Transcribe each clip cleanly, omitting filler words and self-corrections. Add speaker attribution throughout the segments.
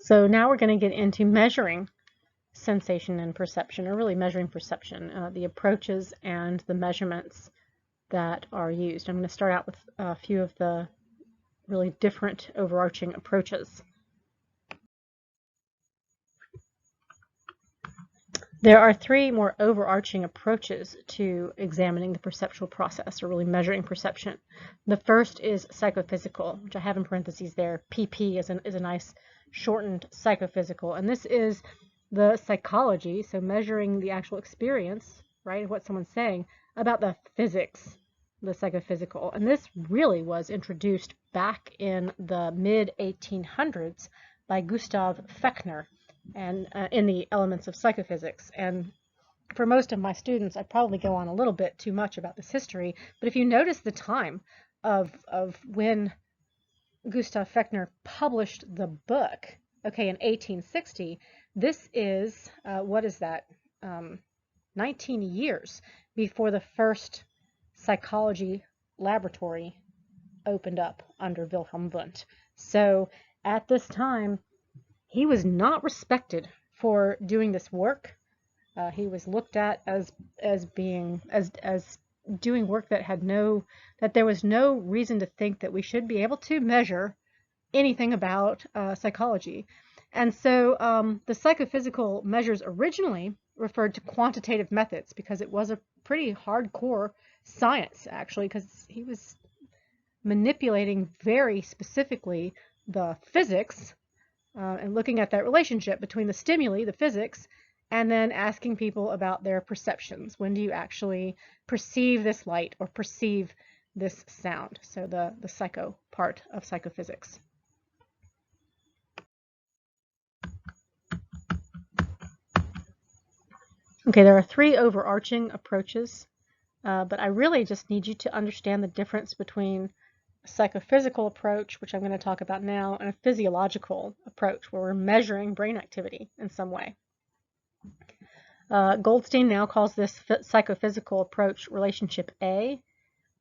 Speaker 1: So now we're going to get into measuring sensation and perception, or really measuring perception, the approaches and the measurements that are used. I'm going to start out with a few of the really different overarching approaches. There are three more overarching approaches to examining the perceptual process, or really measuring perception. The first is psychophysical, which I have in parentheses there. PP is a nice shortened psychophysical, and this is the psychology, so measuring the actual experience, right, of what someone's saying about the physics, the psychophysical. And this really was introduced back in the mid-1800s by Gustav Fechner, and in the elements of psychophysics. And for most of my students, I probably go on a little bit too much about this history, but if you notice the time of when Gustav Fechner published the book, okay, in 1860, this is, 19 years before the first psychology laboratory opened up under Wilhelm Wundt. So at this time, he was not respected for doing this work. He was looked at as doing work that there was no reason to think that we should be able to measure anything about psychology. And so the psychophysical measures originally referred to quantitative methods because it was a pretty hardcore science, actually, because he was manipulating very specifically the physics and looking at that relationship between the stimuli, the physics, and then asking people about their perceptions. When do you actually perceive this light or perceive this sound? So the psycho part of psychophysics. Okay, there are three overarching approaches, but I really just need you to understand the difference between a psychophysical approach, which I'm going to talk about now, and a physiological approach where we're measuring brain activity in some way. Goldstein now calls this psychophysical approach relationship A.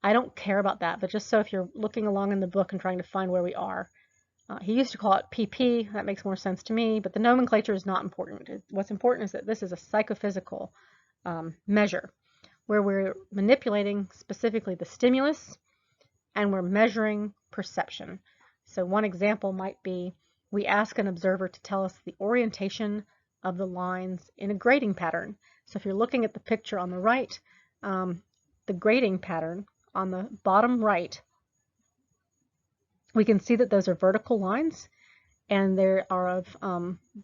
Speaker 1: I don't care about that, but just so if you're looking along in the book and trying to find where we are, he used to call it PP. That makes more sense to me, but the nomenclature is not important. What's important is that this is a psychophysical measure where we're manipulating specifically the stimulus and we're measuring perception. So one example might be we ask an observer to tell us the orientation of the lines in a grading pattern. So if you're looking at the picture on the right, the grading pattern on the bottom right, we can see that those are vertical lines, and there are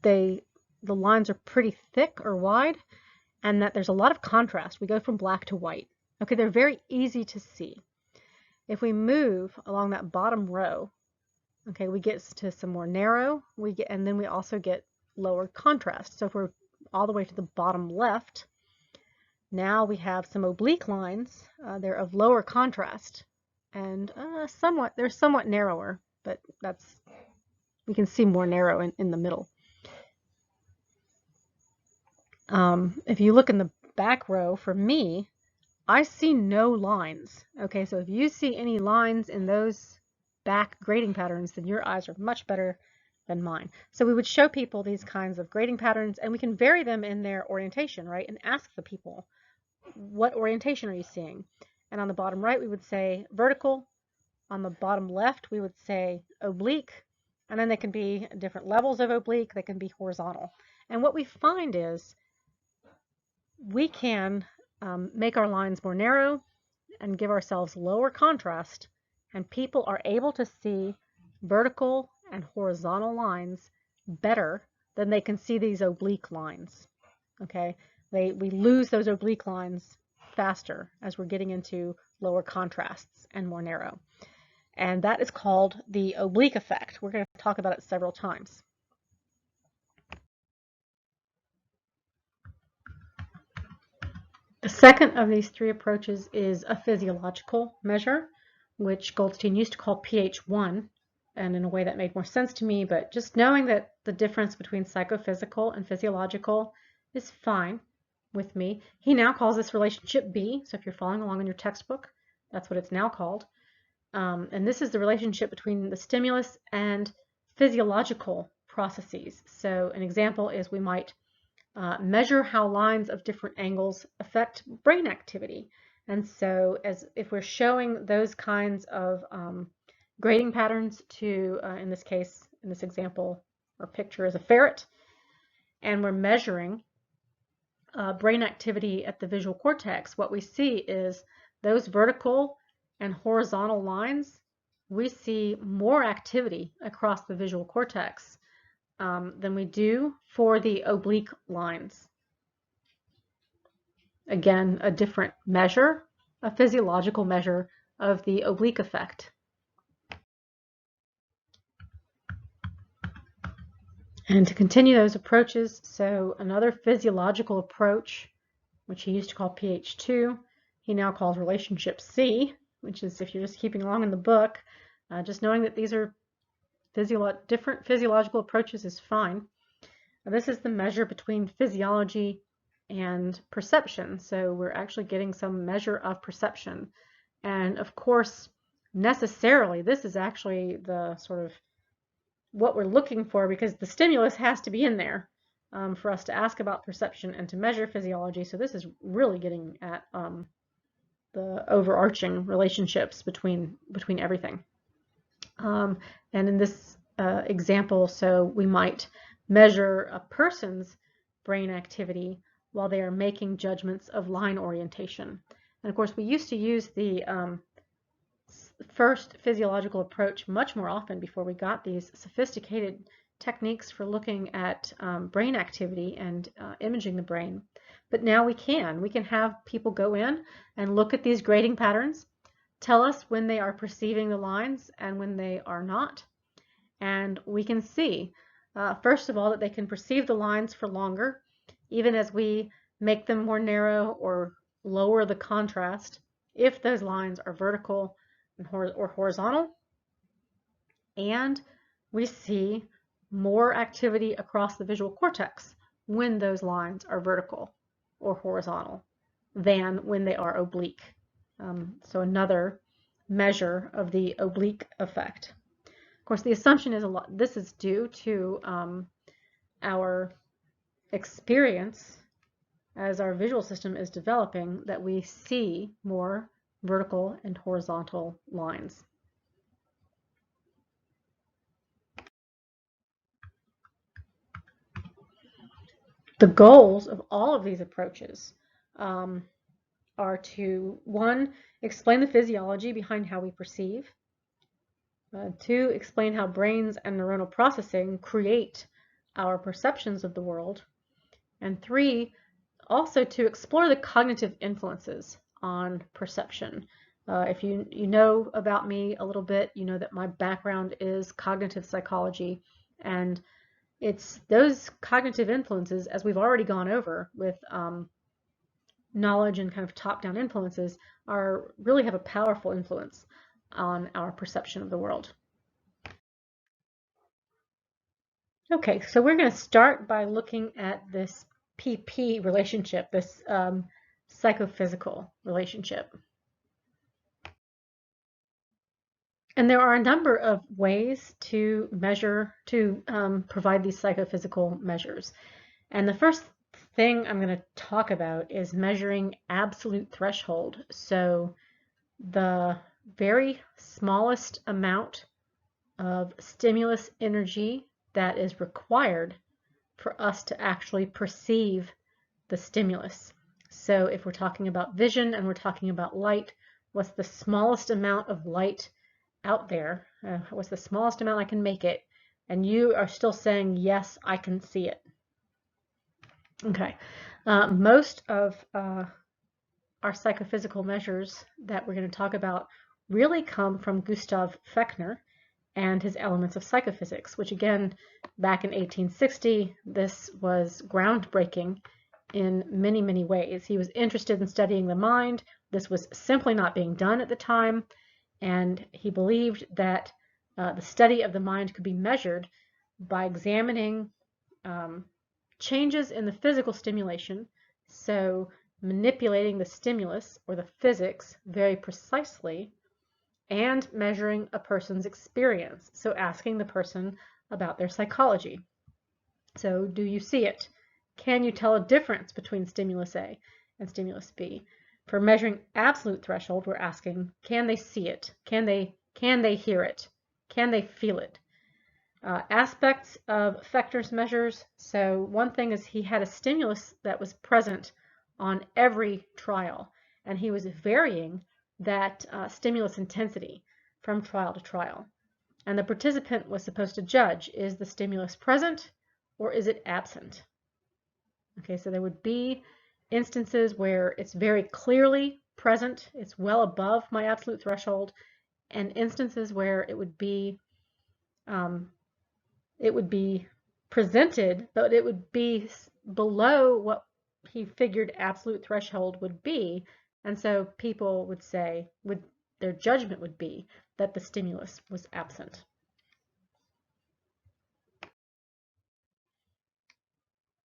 Speaker 1: the lines are pretty thick or wide, and that there's a lot of contrast. We go from black to white. Okay, they're very easy to see. If we move along that bottom row, okay, we get to some more narrow, and then we also get lower contrast. So if we're all the way to the bottom left, now we have some oblique lines. They're of lower contrast and they're somewhat narrower, but we can see more narrow in the middle. If you look in the back row, for me, I see no lines. Okay, so if you see any lines in those back grading patterns, then your eyes are much better than mine. So we would show people these kinds of grading patterns, and we can vary them in their orientation, right? And ask the people, what orientation are you seeing? And on the bottom right, we would say vertical. On the bottom left, we would say oblique. And then they can be different levels of oblique. They can be horizontal. And what we find is we can make our lines more narrow and give ourselves lower contrast, and people are able to see vertical and horizontal lines better than they can see these oblique lines. Okay, we lose those oblique lines faster as we're getting into lower contrasts and more narrow. And that is called the oblique effect. We're going to talk about it several times. The second of these three approaches is a physiological measure, which Goldstein used to call pH1, and in a way that made more sense to me, but just knowing that the difference between psychophysical and physiological is fine with me. He now calls this relationship B, so if you're following along in your textbook, that's what it's now called. And this is the relationship between the stimulus and physiological processes. So an example is we might measure how lines of different angles affect brain activity. And so if we're showing those kinds of grading patterns to, in this case, in this example or picture is a ferret, and we're measuring brain activity at the visual cortex, what we see is those vertical and horizontal lines, we see more activity across the visual cortex than we do for the oblique lines. Again, a different measure, a physiological measure of the oblique effect. And to continue those approaches, so another physiological approach, which he used to call PH2, he now calls relationship C, which is, if you're just keeping along in the book, just knowing that these are different physiological approaches is fine. Now, this is the measure between physiology and perception. So we're actually getting some measure of perception. And of course, necessarily, this is actually the sort of what we're looking for, because the stimulus has to be in there for us to ask about perception and to measure physiology. So this is really getting at the overarching relationships between everything. And in this example, so we might measure a person's brain activity while they are making judgments of line orientation. And of course, we used to use the first physiological approach much more often before we got these sophisticated techniques for looking at brain activity and imaging the brain. But now we can have people go in and look at these grading patterns, tell us when they are perceiving the lines and when they are not. And we can see, first of all, that they can perceive the lines for longer, even as we make them more narrow or lower the contrast, if those lines are vertical or horizontal. And we see more activity across the visual cortex when those lines are vertical or horizontal than when they are oblique. So another measure of the oblique effect. Of course, the assumption is this is due to our experience as our visual system is developing, that we see more vertical and horizontal lines. The goals of all of these approaches are to, 1, explain the physiology behind how we perceive, 2, explain how brains and neuronal processing create our perceptions of the world, and 3, also to explore the cognitive influences on perception. If you know about me a little bit, you know that my background is cognitive psychology, and it's those cognitive influences, as we've already gone over with knowledge and kind of top-down influences, really have a powerful influence on our perception of the world. Okay, so we're going to start by looking at this PP relationship, this psychophysical relationship. And there are a number of ways to measure, to provide these psychophysical measures. And the first thing I'm going to talk about is measuring absolute threshold. So the very smallest amount of stimulus energy that is required for us to actually perceive the stimulus. So if we're talking about vision and we're talking about light, what's the smallest amount of light out there? What's the smallest amount I can make it? And you are still saying, yes, I can see it. Okay. Most of our psychophysical measures that we're going to talk about really come from Gustav Fechner and his Elements of Psychophysics, which again, back in 1860, this was groundbreaking in many, many ways. He was interested in studying the mind. This was simply not being done at the time, and he believed that the study of the mind could be measured by examining changes in the physical stimulation, so manipulating the stimulus or the physics very precisely, and measuring a person's experience, so asking the person about their psychology. So do you see it? Can you tell a difference between stimulus A and stimulus B? For measuring absolute threshold, we're asking, can they see it? Can they hear it? Can they feel it? Aspects of Fechter's measures. So one thing is he had a stimulus that was present on every trial, and he was varying that stimulus intensity from trial to trial. And the participant was supposed to judge, is the stimulus present or is it absent? Okay, so there would be instances where it's very clearly present, it's well above my absolute threshold, and instances where it would be presented, but it would be below what he figured absolute threshold would be, and so people would say, their judgment would be that the stimulus was absent.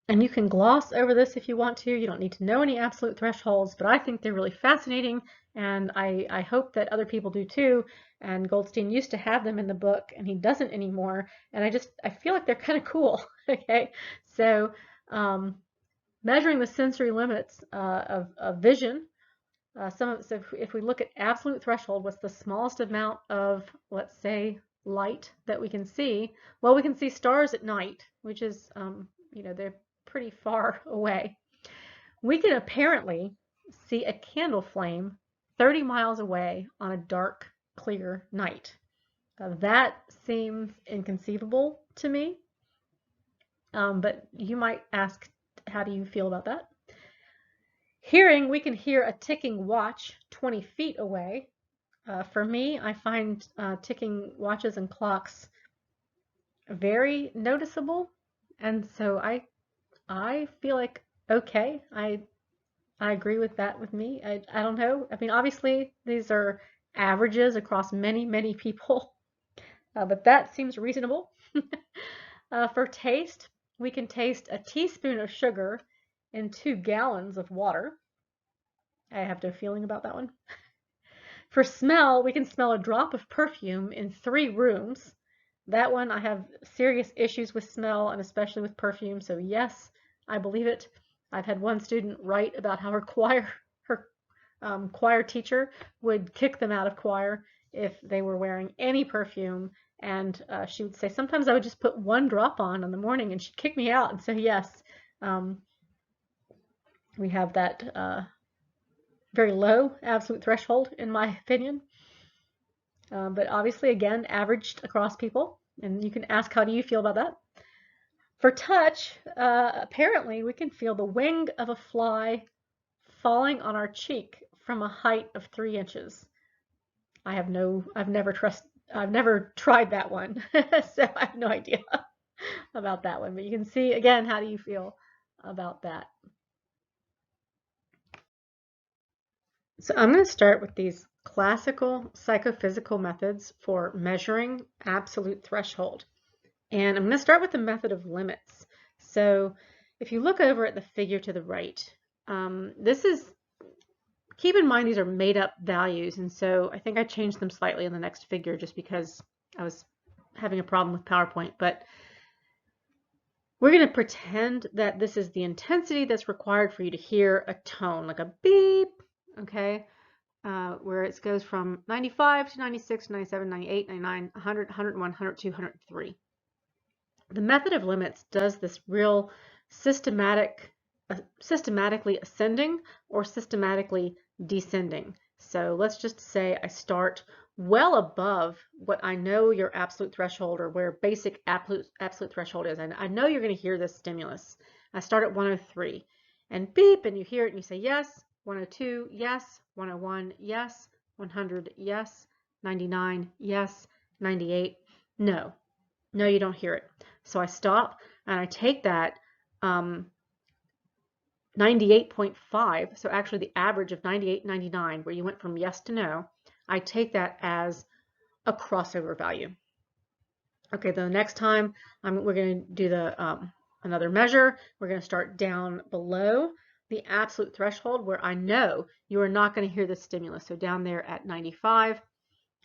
Speaker 1: And you can gloss over this if you want to. You don't need to know any absolute thresholds, but I think they're really fascinating, and I hope that other people do too. And Goldstein used to have them in the book, and he doesn't anymore. And I feel like they're kind of cool. Okay, so measuring the sensory limits of vision. So if we look at absolute threshold, what's the smallest amount of, let's say, light that we can see? Well, we can see stars at night, which is, they're pretty far away. We can apparently see a candle flame 30 miles away on a dark, clear night. That seems inconceivable to me, but you might ask, how do you feel about that? Hearing, we can hear a ticking watch 20 feet away. For me, I find ticking watches and clocks very noticeable, and so I feel like, okay, I agree with that with me. I don't know. I mean, obviously, these are averages across many, many people, but that seems reasonable. For taste, we can taste a teaspoon of sugar in 2 gallons of water. I have no feeling about that one. For smell, we can smell a drop of perfume in 3 rooms. That one, I have serious issues with smell, and especially with perfume, so yes, I believe it. I've had one student write about how her choir teacher would kick them out of choir if they were wearing any perfume, and she would say, sometimes I would just put 1 drop on in the morning and she'd kick me out. And so yes, we have that very low absolute threshold, in my opinion. But obviously, again, averaged across people. And you can ask, how do you feel about that? For touch, apparently we can feel the wing of a fly falling on our cheek from a height of 3 inches. I've never tried that one, so I have no idea about that one. But you can see, again, how do you feel about that? So I'm going to start with these classical psychophysical methods for measuring absolute threshold. And I'm going to start with the method of limits. So if you look over at the figure to the right, keep in mind these are made up values, and so I think I changed them slightly in the next figure just because I was having a problem with PowerPoint. But we're going to pretend that this is the intensity that's required for you to hear a tone, like a beep, okay? Where it goes from 95 to 96, 97, 98, 99, 100, 101, 102, 103. The method of limits does this real systematically ascending or systematically descending. So let's just say I start well above what I know your absolute threshold, or where basic absolute threshold is. I know you're going to hear this stimulus. I start at 103 and beep, and you hear it and you say yes. 102, yes. 101, yes. 100, yes. 99, yes. 98, no. No, you don't hear it. So I stop and I take that 98.5, so actually the average of 98, 99, where you went from yes to no, I take that as a crossover value. Okay, the next time we're going to do another measure. We're going to start down below the absolute threshold where I know you are not going to hear the stimulus. So down there at 95,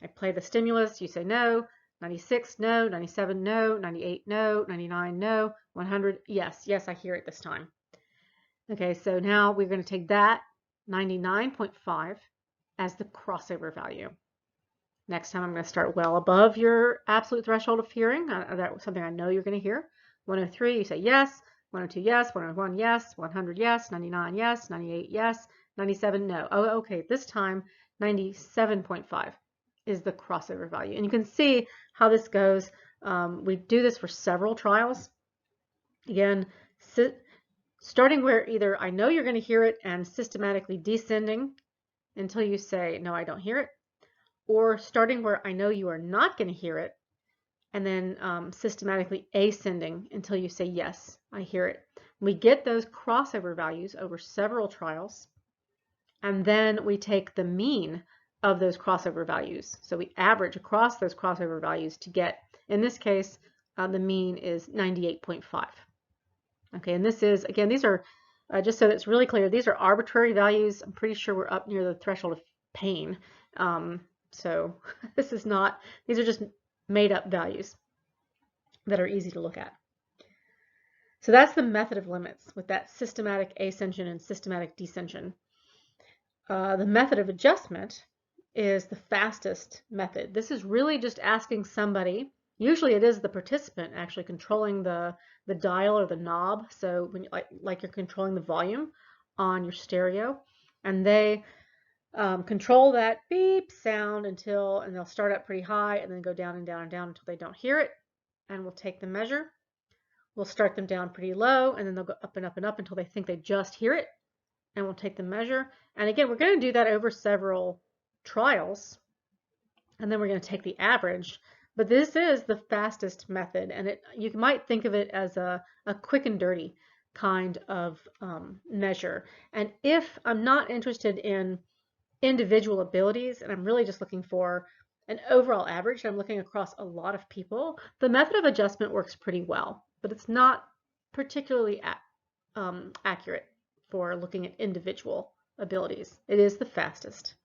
Speaker 1: I play the stimulus, you say no, 96, no. 97, no. 98, no. 99, no. 100, yes. Yes, I hear it this time. Okay, so now we're going to take that 99.5 as the crossover value. Next time I'm going to start well above your absolute threshold of hearing. That's something I know you're going to hear. 103, you say yes. 102, yes. 101, yes. 100, yes. 99, yes. 98, yes. 97, no. Oh, okay, this time 97.5 is the crossover value. And you can see how this goes. We do this for several trials. Again, starting where either I know you're going to hear it and systematically descending until you say, no, I don't hear it, or starting where I know you are not going to hear it and then systematically ascending until you say, yes, I hear it. We get those crossover values over several trials, and then we take the mean of those crossover values. So we average across those crossover values to get, in this case, the mean is 98.5. Okay, and this is, again, these are, just so it's really clear, these are arbitrary values. I'm pretty sure we're up near the threshold of pain. So this is not, these are just made up values that are easy to look at. So that's the method of limits with that systematic ascension and systematic descension. The method of adjustment is the fastest method. This is really just asking somebody, usually it is the participant actually controlling the dial or the knob. So when like you're controlling the volume on your stereo, and they control that beep sound and they'll start up pretty high and then go down and down and down until they don't hear it. And we'll take the measure. We'll start them down pretty low and then they'll go up and up and up until they think they just hear it. And we'll take the measure. And again, we're going to do that over several trials. And then we're going to take the average. But this is the fastest method. And you might think of it as a quick and dirty kind of measure. And if I'm not interested in individual abilities and I'm really just looking for an overall average, I'm looking across a lot of people, the method of adjustment works pretty well, but it's not particularly accurate for looking at individual abilities. It is the fastest.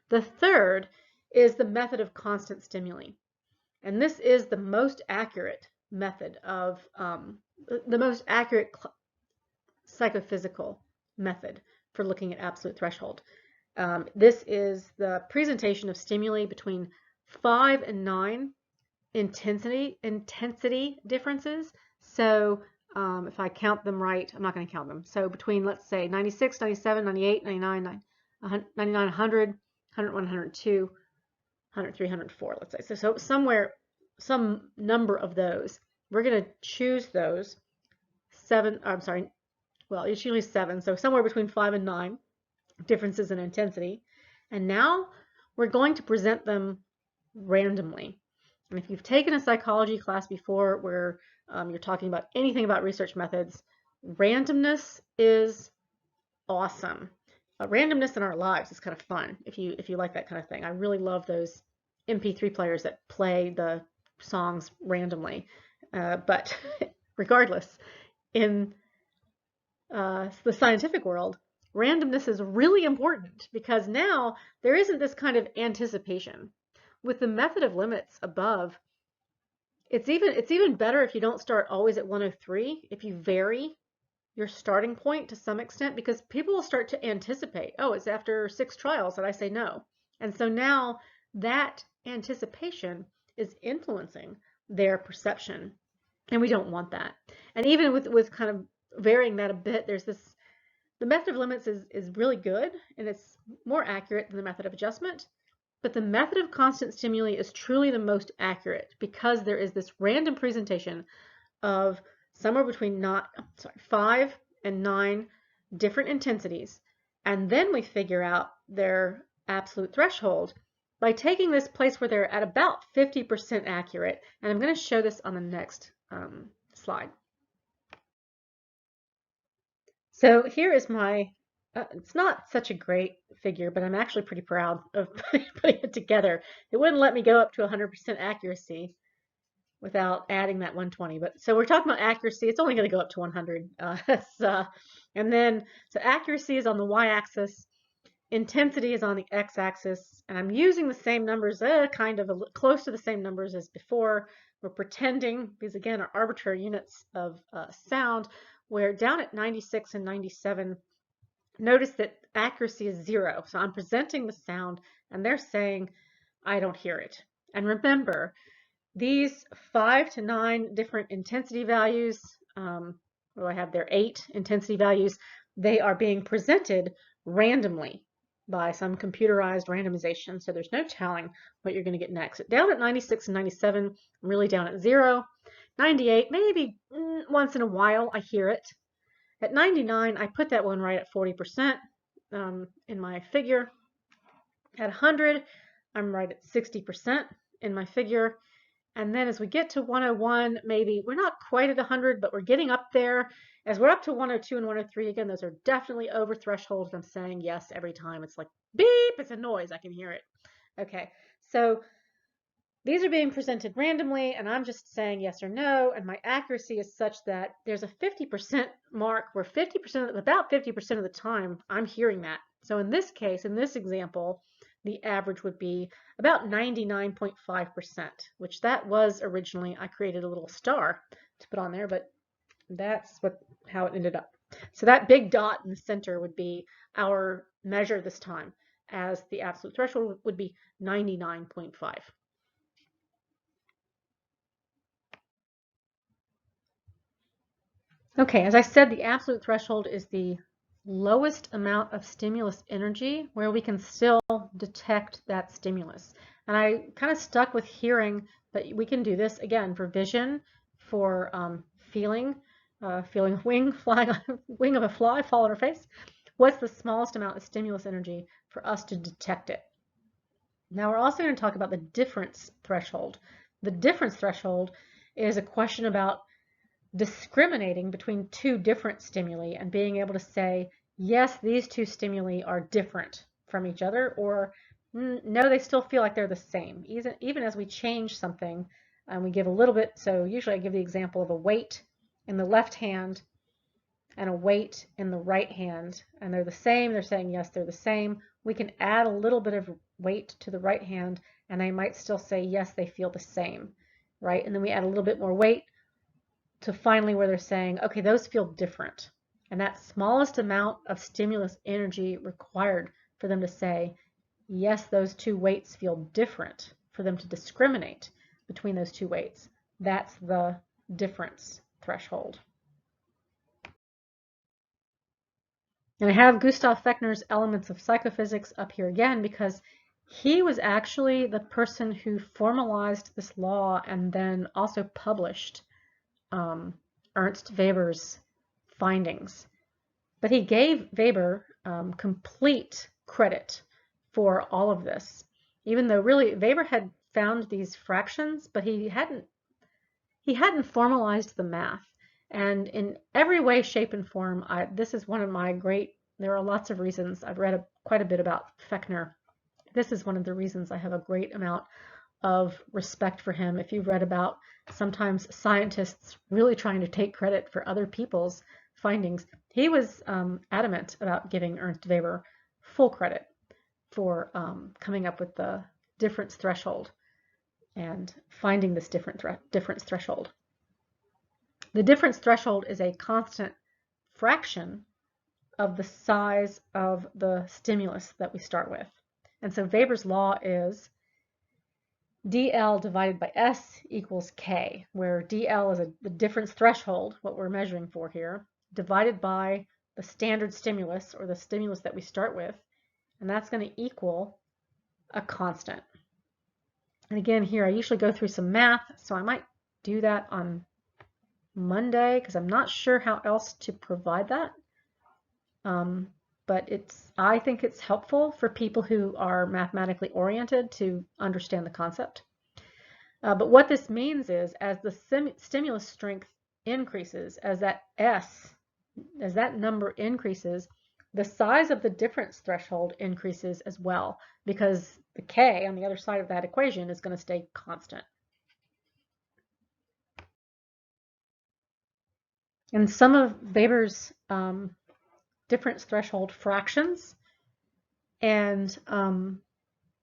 Speaker 1: The third is the method of constant stimuli. And this is the most accurate method of, the most accurate psychophysical method for looking at absolute threshold. This is the presentation of stimuli between 5 and 9 intensity differences. So if I count them right, I'm not going to count them. So between, let's say, 96, 97, 98, 99, 99, 100, 101, 102, 103, 104, let's say. So somewhere, some number of those. We're going to choose those 7, I'm sorry, well, it's usually 7, so somewhere between 5 and 9 differences in intensity. And now we're going to present them randomly. And if you've taken a psychology class before where you're talking about anything about research methods, randomness is awesome. Randomness in our lives is kind of fun if you like that kind of thing. I really love those MP3 players that play the songs randomly. But regardless, in the scientific world, randomness is really important because now there isn't this kind of anticipation. With the method of limits above, it's even better if you don't start always at 103, if you vary your starting point to some extent, because people will start to anticipate, oh, it's after 6 trials that I say no. And so now that anticipation is influencing their perception, and we don't want that. And even with kind of varying that a bit, there's this, the method of limits is really good and it's more accurate than the method of adjustment, but the method of constant stimuli is truly the most accurate because there is this random presentation of somewhere between 5 and 9 different intensities, and then we figure out their absolute threshold by taking this place where they're at about 50% accurate. And I'm going to show this on the next slide. So here is my, it's not such a great figure, but I'm actually pretty proud of putting it together. It wouldn't let me go up to 100% accuracy without adding that 120. But so we're talking about accuracy. It's only going to go up to 100. And then, so accuracy is on the y-axis, intensity is on the x-axis, and I'm using the same numbers, kind of close to the same numbers as before. We're pretending, these again are arbitrary units of sound, where down at 96 and 97, notice that accuracy is 0. So I'm presenting the sound, and they're saying, I don't hear it. And remember, these 5 to 9 different intensity values, I have their 8 intensity values, they are being presented randomly by some computerized randomization. So there's no telling what you're going to get next. Down at 96 and 97, I'm really down at 0. 98, maybe once in a while I hear it. At 99, I put that one right at 40% in my figure. At 100, I'm right at 60% in my figure. And then as we get to 101, maybe we're not quite at 100, but we're getting up there. As we're up to 102 and 103, again, those are definitely over thresholds. I'm saying yes every time. It's like beep, it's a noise. I can hear it. Okay, so these are being presented randomly, and I'm just saying yes or no, and my accuracy is such that there's a 50% mark where about 50% of the time, I'm hearing that. So in this case, in this example, the average would be about 99.5%, which that was originally, I created a little star to put on there, but that's how it ended up. So that big dot in the center would be our measure this time, as the absolute threshold would be 99.5. Okay, as I said, the absolute threshold is the lowest amount of stimulus energy where we can still detect that stimulus. And I kind of stuck with hearing, but we can do this again for vision, for feeling a wing of a fly fall on our face. What's the smallest amount of stimulus energy for us to detect it? Now we're also going to talk about the difference threshold. The difference threshold is a question about discriminating between two different stimuli and being able to say, yes, these two stimuli are different from each other, or no, they still feel like they're the same. Even as we change something and we give a little bit, so usually I give the example of a weight in the left hand and a weight in the right hand, and they're the same, they're saying yes, they're the same. We can add a little bit of weight to the right hand, and they might still say yes, they feel the same, right? And then we add a little bit more weight to finally where they're saying, okay, those feel different. And that smallest amount of stimulus energy required for them to say, yes, those two weights feel different, for them to discriminate between those two weights. That's the difference threshold. And I have Gustav Fechner's Elements of Psychophysics up here again because he was actually the person who formalized this law and then also published Ernst Weber's findings. But he gave Weber complete credit for all of this, even though really Weber had found these fractions, but he hadn't formalized the math. And in every way, shape, and form, this is one of my there are lots of reasons. I've read quite a bit about Fechner. This is one of the reasons I have a great amount of respect for him. If you've read about sometimes scientists really trying to take credit for other people's findings, he was adamant about giving Ernst Weber full credit for coming up with the difference threshold and finding this difference threshold. The difference threshold is a constant fraction of the size of the stimulus that we start with. And so Weber's law is dl divided by s equals k, where dl is the difference threshold, what we're measuring for here, divided by the standard stimulus, or the stimulus that we start with, and that's going to equal a constant. And again, here I usually go through some math, so I might do that on Monday because I'm not sure how else to provide that. But I think it's helpful for people who are mathematically oriented to understand the concept. But what this means is, as the stimulus strength increases, as that number increases, the size of the difference threshold increases as well, because the k on the other side of that equation is going to stay constant. And some of Weber's difference threshold fractions And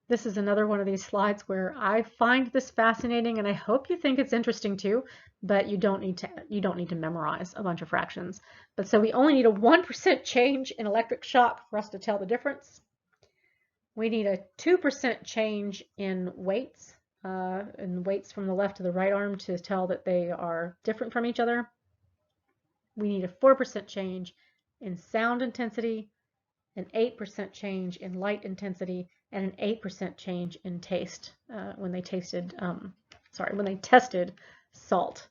Speaker 1: this is another one of these slides where I find this fascinating, and I hope you think it's interesting too, but you don't need to memorize a bunch of fractions. But so we only need a 1% change in electric shock for us to tell the difference. We need a 2% change in weights from the left to the right arm to tell that they are different from each other. We need a 4% change in sound intensity, an 8% change in light intensity, and an 8% change in taste when they tested salt.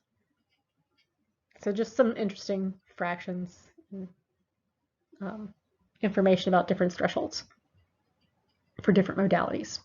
Speaker 1: So just some interesting fractions and information about different thresholds for different modalities.